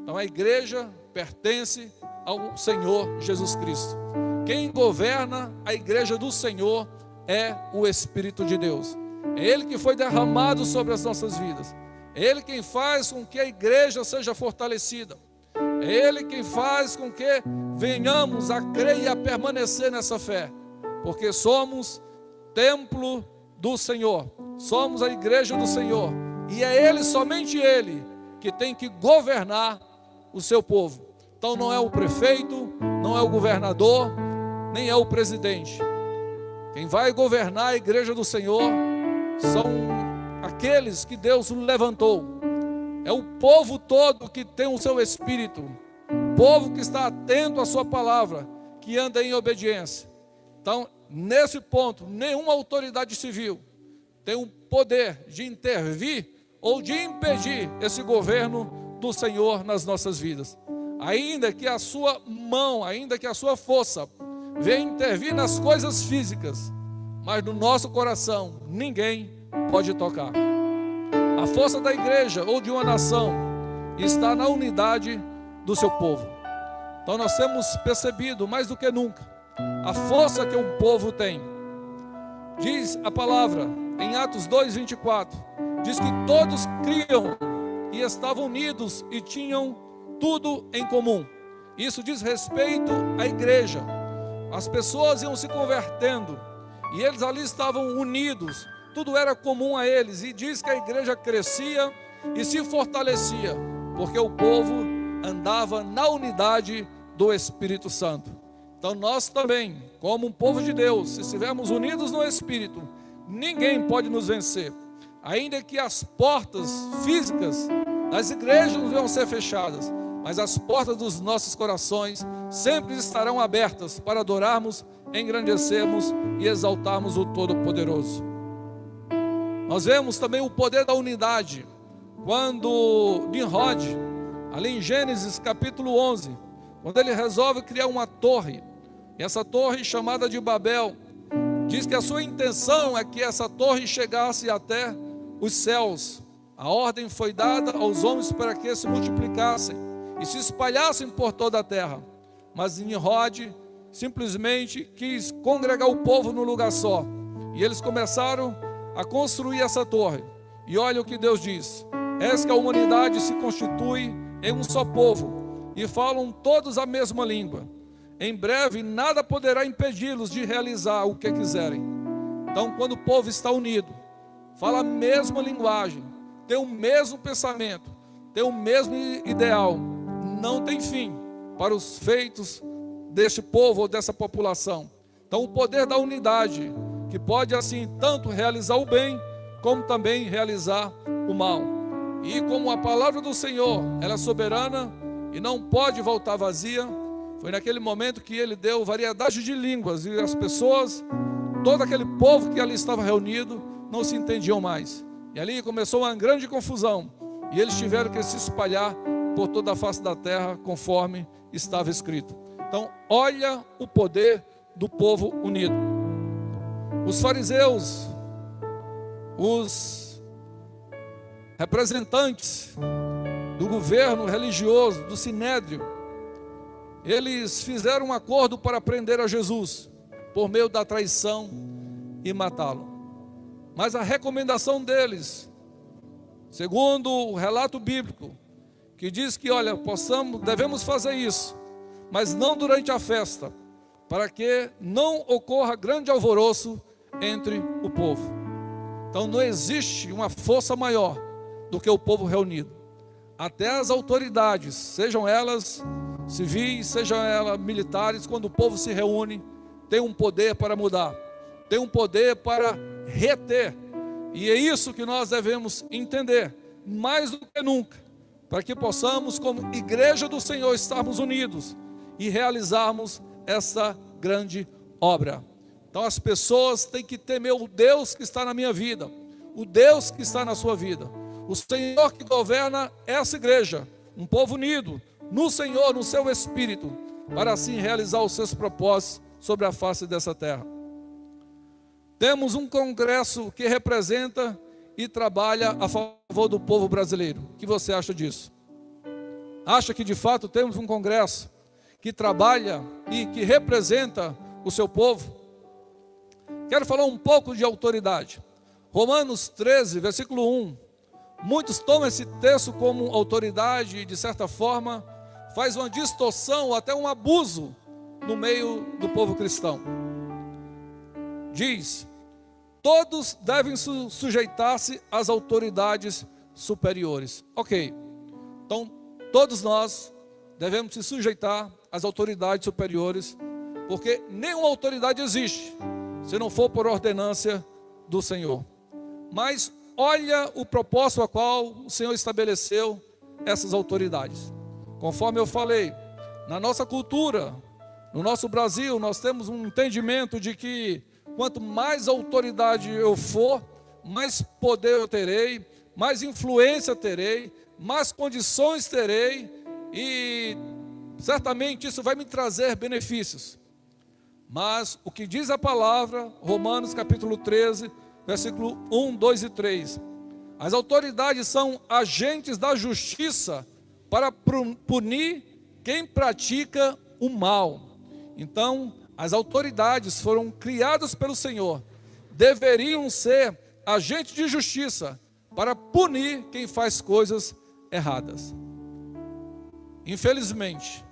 Speaker 3: Então a igreja pertence ao Senhor Jesus Cristo. Quem governa a igreja do Senhor é o Espírito de Deus. É Ele que foi derramado sobre as nossas vidas. É Ele quem faz com que a igreja seja fortalecida. É Ele quem faz com que venhamos a crer e a permanecer nessa fé. Porque somos templo do Senhor. Somos a igreja do Senhor. E é Ele, somente Ele, que tem que governar o seu povo. Então não é o prefeito, não é o governador, nem é o presidente. Quem vai governar a igreja do Senhor são aqueles que Deus levantou. É o povo todo que tem o seu espírito, o povo que está atento à sua palavra, que anda em obediência. Então, nesse ponto, nenhuma autoridade civil tem o poder de intervir ou de impedir esse governo do Senhor nas nossas vidas. Ainda que a sua mão, ainda que a sua força venha intervir nas coisas físicas, mas no nosso coração ninguém pode tocar. A força da igreja ou de uma nação está na unidade do seu povo. Então nós temos percebido mais do que nunca a força que o povo tem. Diz a palavra em Atos 2:24, diz que todos criam e estavam unidos e tinham tudo em comum. Isso diz respeito à igreja. As pessoas iam se convertendo e eles ali estavam unidos, tudo era comum a eles. E diz que a igreja crescia e se fortalecia, porque o povo andava na unidade do Espírito Santo. Então nós também, como um povo de Deus, se estivermos unidos no Espírito, ninguém pode nos vencer. Ainda que as portas físicas das igrejas não venham ser fechadas, mas as portas dos nossos corações sempre estarão abertas para adorarmos, engrandecermos e exaltarmos o Todo-Poderoso. Nós vemos também o poder da unidade, quando Nimrod, ali em Gênesis capítulo 11, quando ele resolve criar uma torre, e essa torre chamada de Babel, diz que a sua intenção é que essa torre chegasse até os céus. A ordem foi dada aos homens para que se multiplicassem e se espalhassem por toda a terra. Mas Nimrod simplesmente quis congregar o povo num lugar só. E eles começaram a construir essa torre. E olha o que Deus diz: eis que a humanidade se constitui em um só povo, e falam todos a mesma língua. Em breve nada poderá impedi-los de realizar o que quiserem. Então, quando o povo está unido, fala a mesma linguagem, tem o mesmo pensamento, tem o mesmo ideal, não tem fim para os feitos deste povo ou dessa população. Então, o poder da unidade, que pode assim tanto realizar o bem, como também realizar o mal. E como a palavra do Senhor, ela é soberana e não pode voltar vazia, foi naquele momento que ele deu variedade de línguas, e as pessoas, todo aquele povo que ali estava reunido, não se entendiam mais. E ali começou uma grande confusão, e eles tiveram que se espalhar por toda a face da terra, conforme estava escrito. Então, olha o poder do povo unido. Os fariseus, os representantes do governo religioso, do Sinédrio, eles fizeram um acordo para prender a Jesus, por meio da traição, e matá-lo. Mas a recomendação deles, segundo o relato bíblico, que diz que, olha, devemos fazer isso, mas não durante a festa, para que não ocorra grande alvoroço entre o povo. Então não existe uma força maior do que o povo reunido. Até as autoridades, sejam elas civis, sejam elas militares, quando o povo se reúne, tem um poder para mudar, tem um poder para reter. E é isso que nós devemos entender, mais do que nunca, para que possamos, como igreja do Senhor, estarmos unidos e realizarmos essa grande obra. Então as pessoas têm que temer o Deus que está na minha vida, o Deus que está na sua vida, o Senhor que governa essa igreja, um povo unido no Senhor, no seu Espírito, para assim realizar os seus propósitos sobre a face dessa terra. Temos um congresso que representa e trabalha a favor do povo brasileiro. O que você acha disso? Acha que de fato temos um congresso que trabalha e que representa o seu povo? Quero falar um pouco de autoridade. Romanos 13, versículo 1. Muitos tomam esse texto como autoridade e, de certa forma, faz uma distorção, até um abuso no meio do povo cristão. Diz: todos devem sujeitar-se às autoridades superiores. Ok, então todos nós devemos se sujeitar às autoridades superiores, porque nenhuma autoridade existe se não for por ordenância do Senhor. Mas olha o propósito a qual o Senhor estabeleceu essas autoridades. Conforme eu falei, na nossa cultura, no nosso Brasil, nós temos um entendimento de que quanto mais autoridade eu for, mais poder eu terei, mais influência terei, mais condições terei, e certamente isso vai me trazer benefícios. Mas o que diz a palavra, Romanos capítulo 13, versículo 1, 2 e 3. As autoridades são agentes da justiça para punir quem pratica o mal. Então, as autoridades foram criadas pelo Senhor, deveriam ser agentes de justiça para punir quem faz coisas erradas. Infelizmente,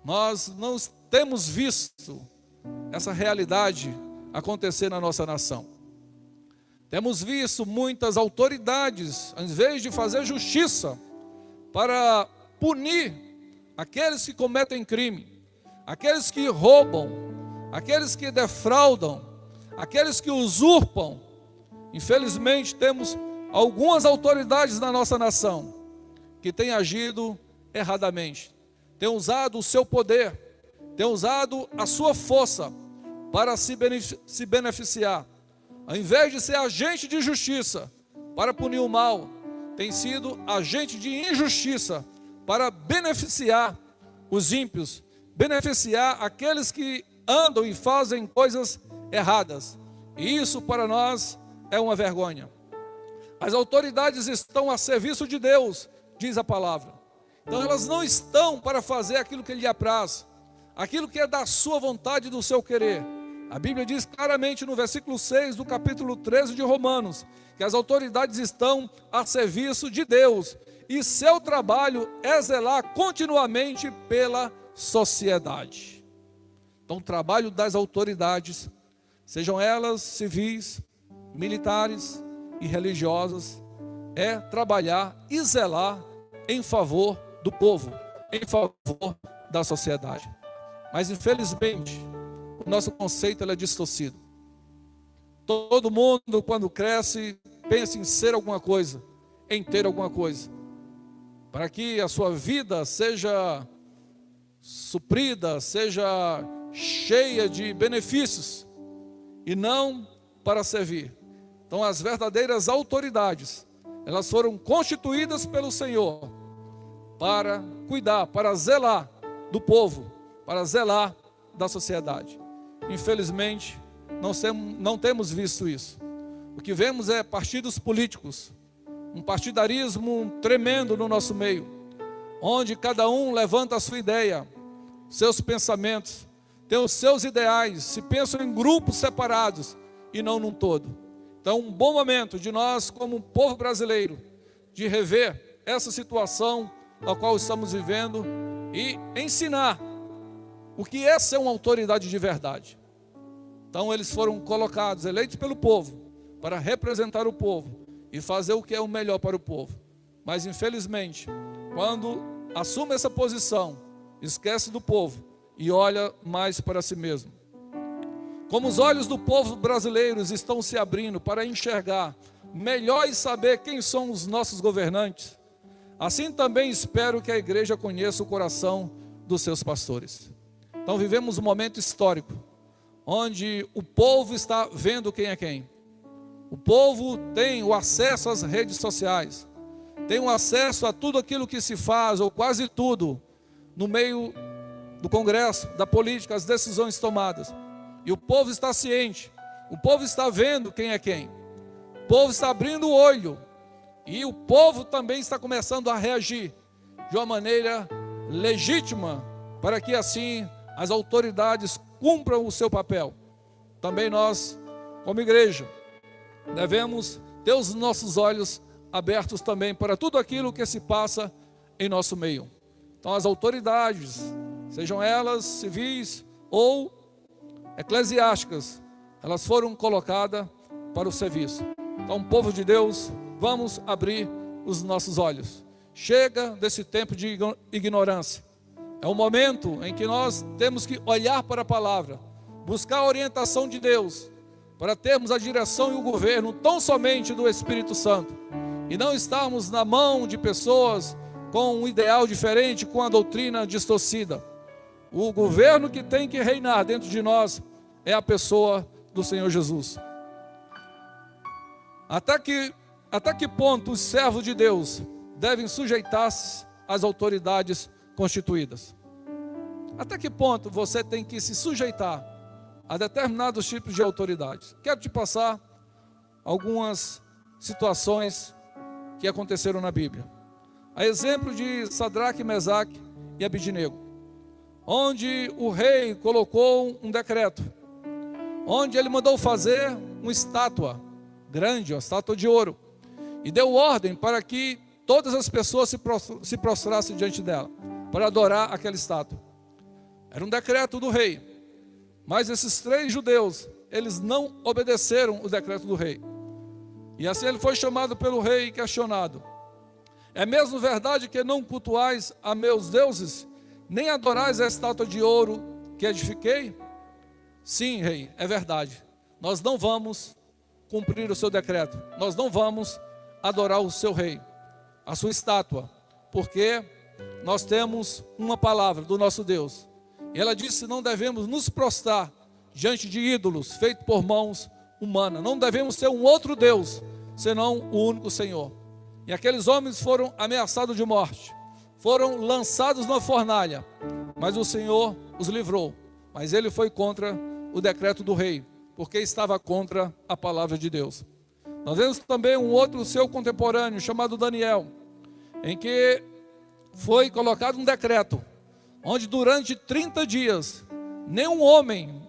Speaker 3: nós não temos visto essa realidade acontecer na nossa nação. Temos visto muitas autoridades, em vez de fazer justiça para punir aqueles que cometem crime, aqueles que roubam, aqueles que defraudam, aqueles que usurpam. Infelizmente, temos algumas autoridades na nossa nação que têm agido erradamente, têm usado o seu poder, têm usado a sua força para se beneficiar. Ao invés de ser agente de justiça para punir o mal, tem sido agente de injustiça para beneficiar os ímpios, beneficiar aqueles que andam e fazem coisas erradas. E isso para nós é uma vergonha. As autoridades estão a serviço de Deus, diz a palavra. Então elas não estão para fazer aquilo que lhe apraz, aquilo que é da sua vontade e do seu querer. A Bíblia diz claramente no versículo 6 do capítulo 13 de Romanos, que as autoridades estão a serviço de Deus, e seu trabalho é zelar continuamente pela sociedade. Então o trabalho das autoridades sejam elas civis, militares e religiosas, é trabalhar e zelar em favor do povo, em favor da sociedade. Mas infelizmente, o nosso conceito é distorcido. Todo mundo, quando cresce, pensa em ser alguma coisa, em ter alguma coisa, para que a sua vida seja suprida, seja cheia de benefícios, e não para servir. Então, as verdadeiras autoridades, elas foram constituídas pelo Senhor para cuidar, para zelar do povo, para zelar da sociedade. Infelizmente, não temos visto isso. O que vemos é partidos políticos, um partidarismo tremendo no nosso meio, onde cada um levanta a sua ideia, seus pensamentos, tem os seus ideais, se pensam em grupos separados e não num todo. Então, um bom momento de nós, como povo brasileiro, de rever essa situação a qual estamos vivendo e ensinar o que é ser uma autoridade de verdade. Então, eles foram colocados, eleitos pelo povo, para representar o povo e fazer o que é o melhor para o povo. Mas, infelizmente, quando assume essa posição, esquece do povo e olha mais para si mesmo. Como os olhos do povo brasileiro estão se abrindo para enxergar melhor e saber quem são os nossos governantes, assim também espero que a igreja conheça o coração dos seus pastores. Então vivemos um momento histórico, onde o povo está vendo quem é quem. O povo tem o acesso às redes sociais, tem o acesso a tudo aquilo que se faz, ou quase tudo, no meio do Congresso, da política, as decisões tomadas. E o povo está ciente, o povo está vendo quem é quem. O povo está abrindo o olho, e o povo também está começando a reagir de uma maneira legítima, para que assim as autoridades cumpram o seu papel. Também nós, como igreja, devemos ter os nossos olhos abertos também para tudo aquilo que se passa em nosso meio. Então as autoridades, sejam elas civis ou eclesiásticas, elas foram colocadas para o serviço. Então, povo de Deus, vamos abrir os nossos olhos. Chega desse tempo de ignorância. É um momento em que nós temos que olhar para a palavra, buscar a orientação de Deus, para termos a direção e o governo tão somente do Espírito Santo, e não estarmos na mão de pessoas com um ideal diferente, com a doutrina distorcida. O governo que tem que reinar dentro de nós é a pessoa do Senhor Jesus. Até que ponto os servos de Deus devem sujeitar-se às autoridades constituídas? Até que ponto você tem que se sujeitar a determinados tipos de autoridades? Quero te passar algumas situações que aconteceram na Bíblia. A exemplo de Sadraque, Mesaque e Abidnego, onde o rei colocou um decreto, onde ele mandou fazer uma estátua grande, uma estátua de ouro, e deu ordem para que todas as pessoas se prostrassem diante dela, para adorar aquela estátua. Era um decreto do rei, mas esses 3 judeus, eles não obedeceram o decreto do rei, e assim ele foi chamado pelo rei e questionado: é mesmo verdade que não cultuais a meus deuses, nem adorais a estátua de ouro que edifiquei? Sim, rei, é verdade. Nós não vamos cumprir o seu decreto. Nós não vamos adorar o seu rei, a sua estátua, porque nós temos uma palavra do nosso Deus. E ela disse que não devemos nos prostrar diante de ídolos feitos por mãos humanas. Não devemos ter um outro Deus, senão o único Senhor. E aqueles homens foram ameaçados de morte, foram lançados na fornalha, mas o Senhor os livrou. Mas ele foi contra o decreto do rei, porque estava contra a palavra de Deus. Nós vemos também um outro seu contemporâneo, chamado Daniel, em que foi colocado um decreto, onde durante 30 dias, nenhum homem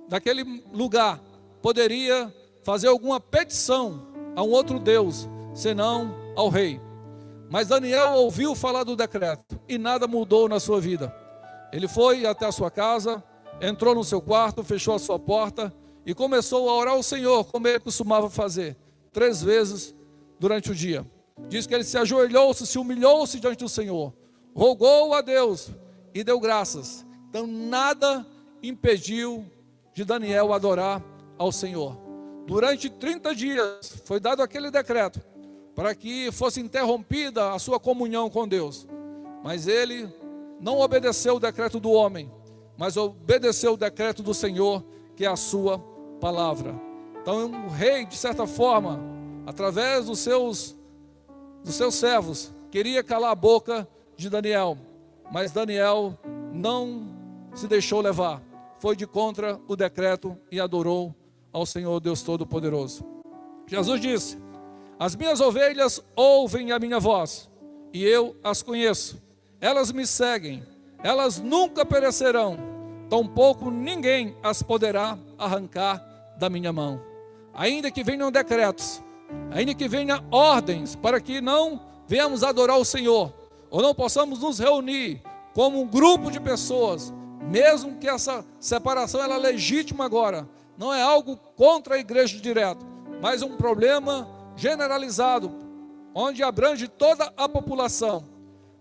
Speaker 3: daquele lugar poderia fazer alguma petição a um outro Deus, senão ao rei. Mas Daniel ouviu falar do decreto e nada mudou na sua vida. Ele foi até a sua casa, entrou no seu quarto, fechou a sua porta e começou a orar ao Senhor, como ele costumava fazer, 3 vezes durante o dia. Diz que ele se ajoelhou-se, se humilhou-se diante do Senhor, rogou a Deus e deu graças. Então nada impediu de Daniel adorar ao Senhor. Durante 30 dias foi dado aquele decreto para que fosse interrompida a sua comunhão com Deus. Mas ele não obedeceu o decreto do homem, mas obedeceu o decreto do Senhor, que é a sua palavra. Então o rei, de certa forma, através dos seus servos, queria calar a boca de Daniel, mas Daniel não se deixou levar, foi de contra o decreto e adorou ao Senhor Deus Todo-Poderoso. Jesus disse: as minhas ovelhas ouvem a minha voz, e eu as conheço, elas me seguem, elas nunca perecerão, tampouco ninguém as poderá arrancar da minha mão. Ainda que venham decretos, ainda que venham ordens para que não venhamos adorar o Senhor, ou não possamos nos reunir como um grupo de pessoas, mesmo que essa separação ela é legítima agora, não é algo contra a igreja direto, mas um problema generalizado, onde abrange toda a população.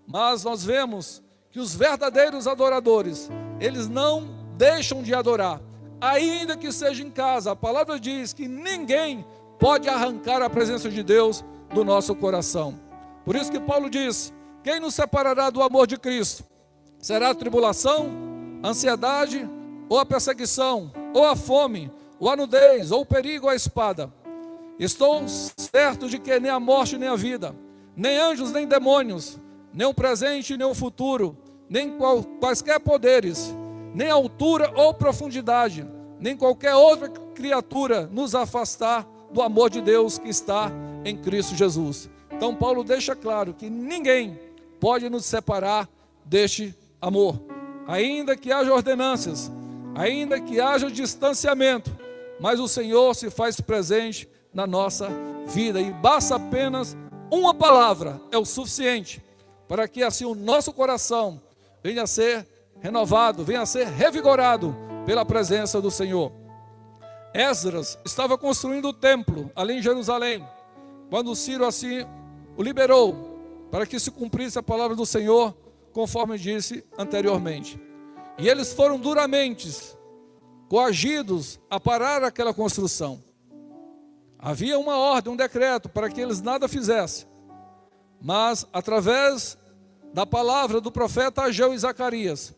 Speaker 3: Mas nós vemos que os verdadeiros adoradores, eles não deixam de adorar, ainda que seja em casa. A palavra diz que ninguém pode arrancar a presença de Deus do nosso coração. Por isso que Paulo diz: quem nos separará do amor de Cristo? Será a tribulação, a ansiedade, ou a perseguição, ou a fome, ou a nudez, ou o perigo, ou a espada? Estou certo de que nem a morte, nem a vida, nem anjos, nem demônios, nem o presente, nem o futuro, nem quaisquer poderes, nem altura ou profundidade, nem qualquer outra criatura nos afastar do amor de Deus que está em Cristo Jesus. Então Paulo deixa claro que ninguém pode nos separar deste amor, ainda que haja ordenâncias, ainda que haja distanciamento, mas o Senhor se faz presente na nossa vida, e basta apenas uma palavra, é o suficiente, para que assim o nosso coração venha a ser renovado, venha a ser revigorado pela presença do Senhor. Esdras estava construindo o templo ali em Jerusalém, quando Ciro assim o liberou, para que se cumprisse a palavra do Senhor, conforme disse anteriormente. E eles foram duramente coagidos a parar aquela construção. Havia uma ordem, um decreto, para que eles nada fizessem. Mas através da palavra do profeta Ageu e Zacarias,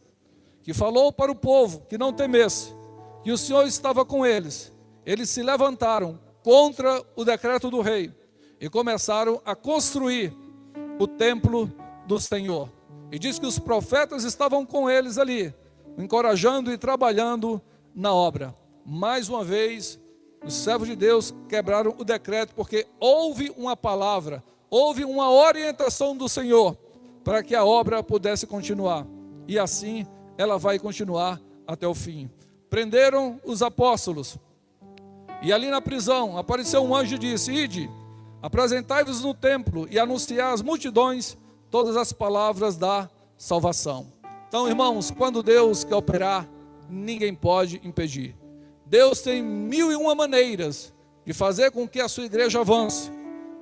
Speaker 3: que falou para o povo que não temesse, que o Senhor estava com eles, eles se levantaram contra o decreto do rei e começaram a construir o templo do Senhor. E diz que os profetas estavam com eles ali, encorajando e trabalhando na obra. Mais uma vez, os servos de Deus quebraram o decreto, porque houve uma palavra, houve uma orientação do Senhor para que a obra pudesse continuar. E assim ela vai continuar até o fim. Prenderam os apóstolos. E ali na prisão apareceu um anjo e disse: ide, apresentai-vos no templo e anunciai às multidões todas as palavras da salvação. Então, irmãos, quando Deus quer operar, ninguém pode impedir. Deus tem 1001 maneiras de fazer com que a sua igreja avance,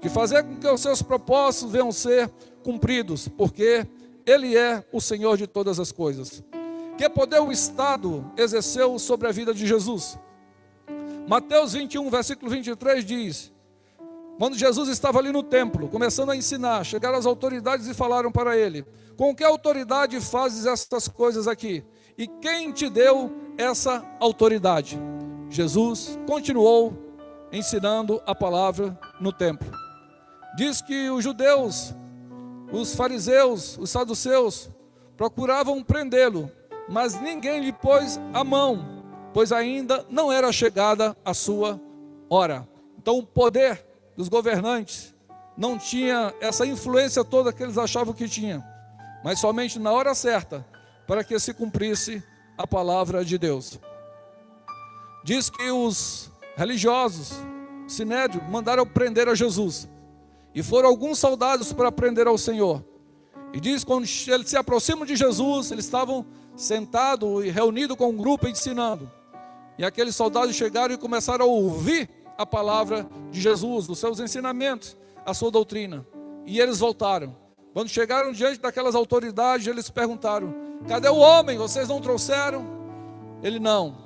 Speaker 3: de fazer com que os seus propósitos venham ser cumpridos, porque Ele é o Senhor de todas as coisas. Que poder o Estado exerceu sobre a vida de Jesus? Mateus 21, versículo 23 diz: quando Jesus estava ali no templo, começando a ensinar, chegaram as autoridades e falaram para ele: com que autoridade fazes essas coisas aqui? E quem te deu essa autoridade? Jesus continuou ensinando a palavra no templo. Diz que os judeus, os fariseus, os saduceus procuravam prendê-lo, mas ninguém lhe pôs a mão, pois ainda não era chegada a sua hora. Então o poder dos governantes não tinha essa influência toda que eles achavam que tinha, mas somente na hora certa, para que se cumprisse a palavra de Deus. Diz que os religiosos, o Sinédrio, mandaram prender a Jesus, e foram alguns soldados para prender ao Senhor. E diz que quando eles se aproximam de Jesus, eles estavam sentados e reunidos com um grupo ensinando. E aqueles soldados chegaram e começaram a ouvir a palavra de Jesus, os seus ensinamentos, a sua doutrina. E eles voltaram. Quando chegaram diante daquelas autoridades, eles perguntaram: cadê o homem? Vocês não trouxeram? Ele: não,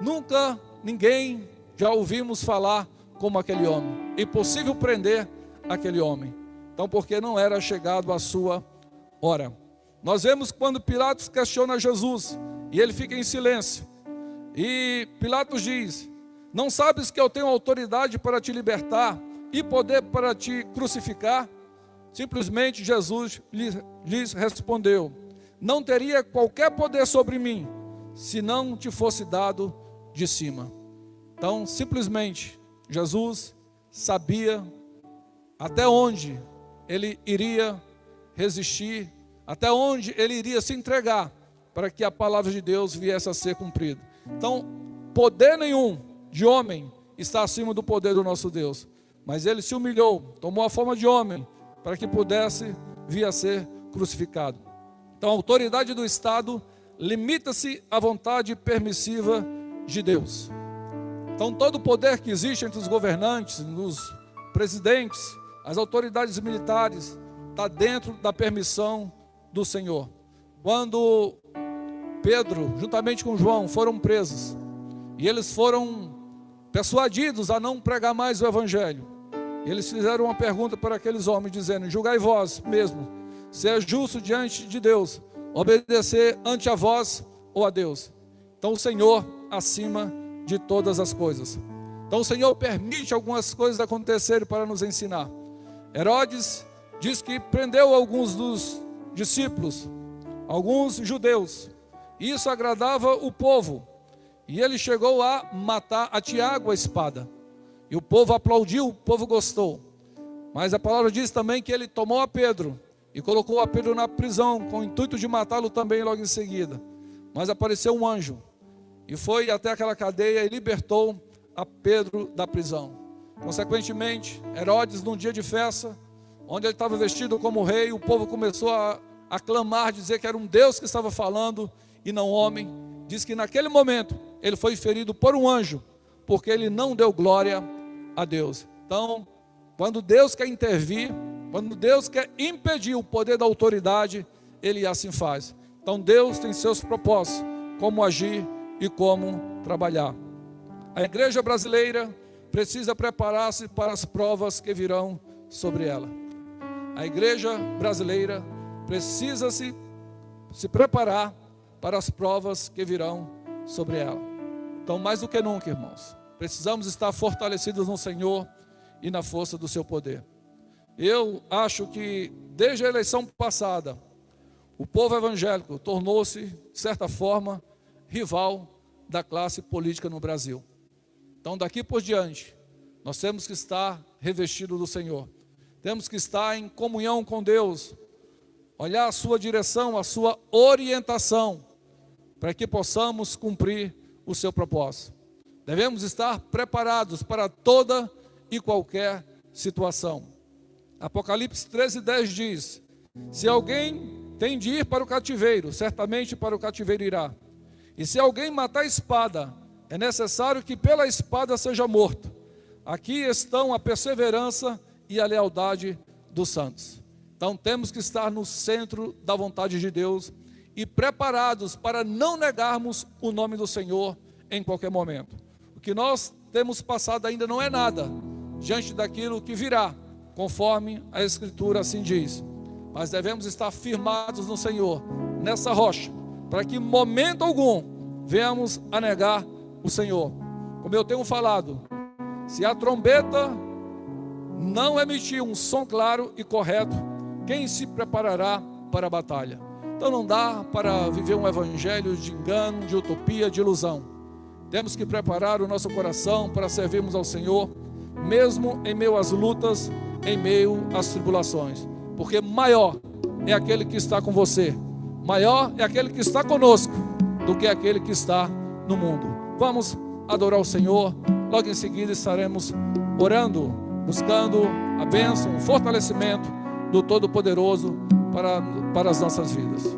Speaker 3: nunca ninguém já ouvimos falar como aquele homem. Impossível prender aquele homem. Então, porque não era chegado a sua hora. Nós vemos quando Pilatos questiona Jesus e ele fica em silêncio. E Pilatos diz: não sabes que eu tenho autoridade para te libertar e poder para te crucificar? Simplesmente Jesus lhes respondeu: não teria qualquer poder sobre mim, se não te fosse dado de cima. Então, simplesmente, Jesus sabia até onde ele iria resistir, até onde ele iria se entregar, para que a palavra de Deus viesse a ser cumprida. Então, poder nenhum de homem está acima do poder do nosso Deus. Mas ele se humilhou, tomou a forma de homem, para que pudesse vir a ser crucificado. Então, a autoridade do Estado limita-se à vontade permissiva de Deus. Então, todo o poder que existe entre os governantes, os presidentes, as autoridades militares, está dentro da permissão do Senhor. Quando Pedro, juntamente com João, foram presos, e eles foram persuadidos a não pregar mais o Evangelho, eles fizeram uma pergunta para aqueles homens, dizendo: julgai vós mesmo, se é justo diante de Deus, obedecer ante a vós ou a Deus. Então o Senhor acima de todas as coisas. Então o Senhor permite algumas coisas acontecerem para nos ensinar. Herodes diz que prendeu alguns dos discípulos, alguns judeus. Isso agradava o povo. E ele chegou a matar a Tiago a espada. E o povo aplaudiu, o povo gostou. Mas a palavra diz também que ele tomou a Pedro e colocou a Pedro na prisão, com o intuito de matá-lo também logo em seguida. Mas apareceu um anjo e foi até aquela cadeia e libertou a Pedro da prisão. Consequentemente, Herodes, num dia de festa, onde ele estava vestido como rei, o povo começou a clamar, dizer que era um Deus que estava falando e não homem. Diz que naquele momento ele foi ferido por um anjo, porque ele não deu glória a Deus. Então, quando Deus quer intervir, quando Deus quer impedir o poder da autoridade, ele assim faz. Então Deus tem seus propósitos, como agir e como trabalhar. A igreja brasileira precisa preparar-se para as provas que virão sobre ela. A igreja brasileira precisa se preparar para as provas que virão sobre ela. Então, mais do que nunca, irmãos, precisamos estar fortalecidos no Senhor e na força do seu poder. Eu acho que desde a eleição passada, o povo evangélico tornou-se, de certa forma, rival da classe política no Brasil. Então, daqui por diante, nós temos que estar revestidos do Senhor. Temos que estar em comunhão com Deus, olhar a sua direção, a sua orientação, para que possamos cumprir o seu propósito. Devemos estar preparados para toda e qualquer situação. Apocalipse 13:10 diz: se alguém tem de ir para o cativeiro, certamente para o cativeiro irá. E se alguém matar a espada, é necessário que pela espada seja morto. Aqui estão a perseverança e a lealdade dos santos. Então temos que estar no centro da vontade de Deus e preparados para não negarmos o nome do Senhor em qualquer momento. O que nós temos passado ainda não é nada diante daquilo que virá, conforme a Escritura assim diz. Mas devemos estar firmados no Senhor, nessa rocha, para que em momento algum venhamos a negar o Senhor. Como eu tenho falado, se a trombeta não emitir um som claro e correto, quem se preparará para a batalha? Então não dá para viver um evangelho de engano, de utopia, de ilusão. Temos que preparar o nosso coração para servirmos ao Senhor, mesmo em meio às lutas, em meio às tribulações. Porque maior é aquele que está com você, maior é aquele que está conosco, do que aquele que está no mundo. Vamos adorar o Senhor, logo em seguida estaremos orando, buscando a bênção, o fortalecimento do Todo-Poderoso para as nossas vidas.